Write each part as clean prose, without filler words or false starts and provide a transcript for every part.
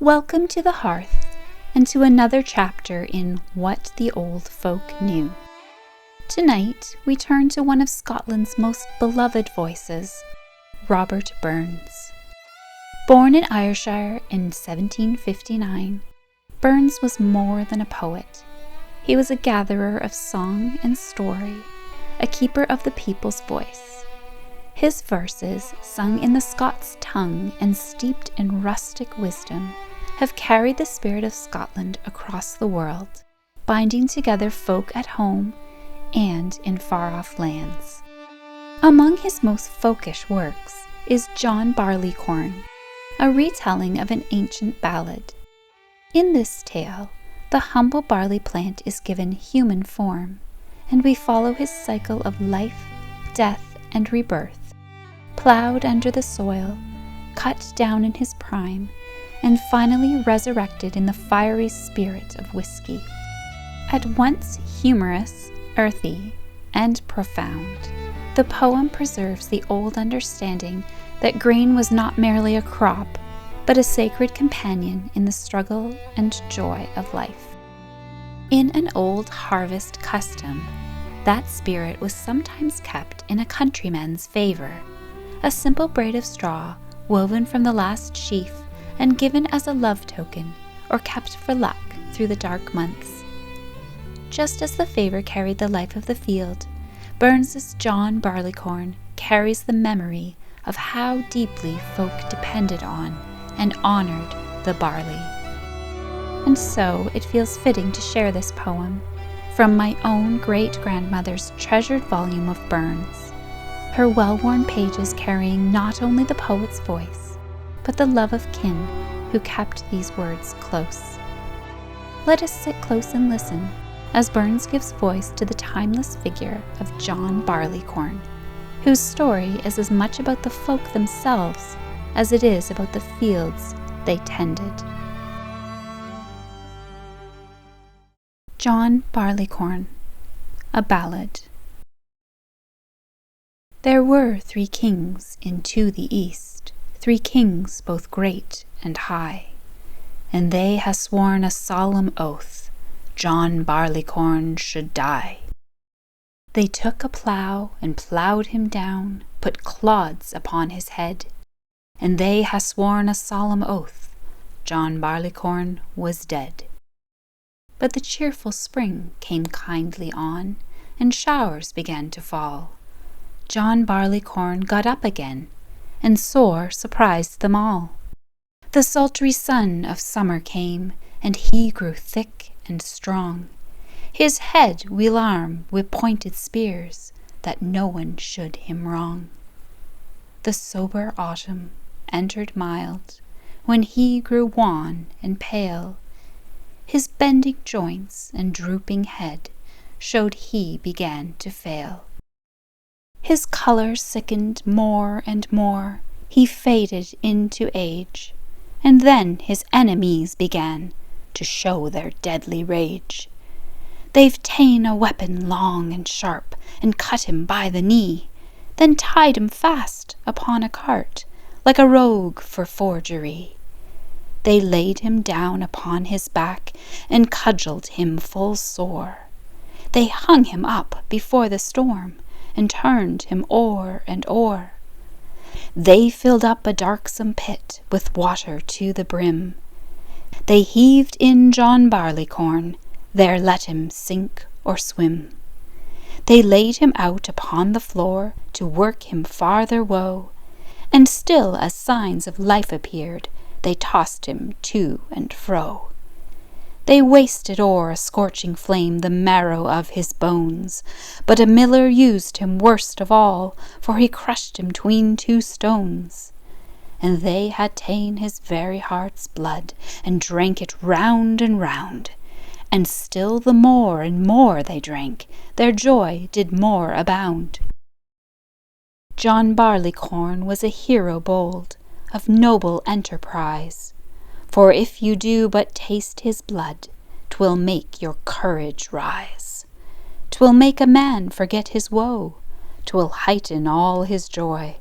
Welcome to the Hearth, and to another chapter in What the Old Folk Knew. Tonight, we turn to one of Scotland's most beloved voices, Robert Burns. Born in Ayrshire in 1759, Burns was more than a poet. He was a gatherer of song and story, a keeper of the people's voice. His verses, sung in the Scots tongue and steeped in rustic wisdom, have carried the spirit of Scotland across the world, binding together folk at home and in far-off lands. Among his most folkish works is John Barleycorn, a retelling of an ancient ballad. In this tale, the humble barley plant is given human form, and we follow his cycle of life, death, and rebirth, plowed under the soil, cut down in his prime, and finally resurrected in the fiery spirit of whisky. At once humorous, earthy, and profound, the poem preserves the old understanding that grain was not merely a crop, but a sacred companion in the struggle and joy of life. In an old harvest custom, that spirit was sometimes kept in a countryman's favor, a simple braid of straw woven from the last sheaf and given as a love token or kept for luck through the dark months. Just as the favor carried the life of the field, Burns's John Barleycorn carries the memory of how deeply folk depended on and honored the barley. And so it feels fitting to share this poem from my own great-grandmother's treasured volume of Burns, her well-worn pages carrying not only the poet's voice, but the love of kin who kept these words close. Let us sit close and listen as Burns gives voice to the timeless figure of John Barleycorn, whose story is as much about the folk themselves as it is about the fields they tended. John Barleycorn, a ballad. There were 3 kings into the east, 3 kings both great and high, and they ha' sworn a solemn oath, John Barleycorn should die. They took a plough and ploughed him down, put clods upon his head, and they ha' sworn a solemn oath, John Barleycorn was dead. But the cheerful spring came kindly on, and showers began to fall. John Barleycorn got up again, and sore surprised them all. The sultry sun of summer came, and he grew thick and strong. His head we'll arm wi' pointed spears, that no one should him wrong. The sober autumn entered mild, when he grew wan and pale. His bending joints and drooping head showed he began to fail. His colour sickened more and more, he faded into age, and then his enemies began to show their deadly rage. They've ta'en a weapon long and sharp, and cut him by the knee, then tied him fast upon a cart, like a rogue for forgery. They laid him down upon his back, and cudgelled him full sore. They hung him up before the storm, and turned him o'er and o'er. They filled up a darksome pit with water to the brim. They heaved in John Barleycorn, there let him sink or swim. They laid him out upon the floor to work him farther woe, and still as signs of life appeared, they tossed him to and fro. They wasted o'er a scorching flame the marrow of his bones, but a miller used him worst of all, for he crushed him 'tween 2 stones. And they had ta'en his very heart's blood, and drank it round and round, and still the more and more they drank, their joy did more abound. John Barleycorn was a hero bold, of noble enterprise, for if you do but taste his blood, 'twill make your courage rise. 'Twill make a man forget his woe, 'twill heighten all his joy,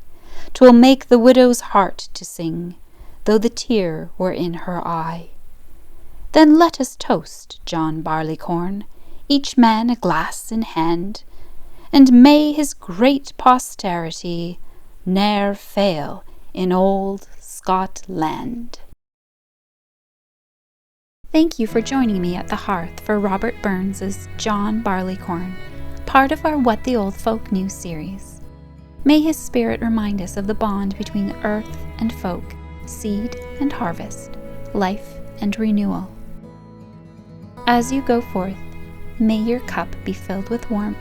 'twill make the widow's heart to sing, though the tear were in her eye. Then let us toast John Barleycorn, each man a glass in hand, and may his great posterity ne'er fail in old Scotland. Thank you for joining me at the Hearth for Robert Burns's John Barleycorn, part of our What the Old Folk Knew series. May his spirit remind us of the bond between the earth and folk, seed and harvest, life and renewal. As you go forth, may your cup be filled with warmth,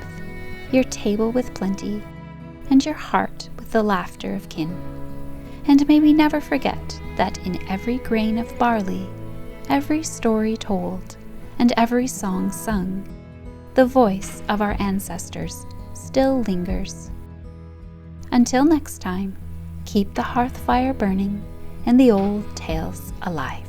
your table with plenty, and your heart with the laughter of kin. And may we never forget that in every grain of barley, every story told, and every song sung, the voice of our ancestors still lingers. Until next time, keep the hearth fire burning and the old tales alive.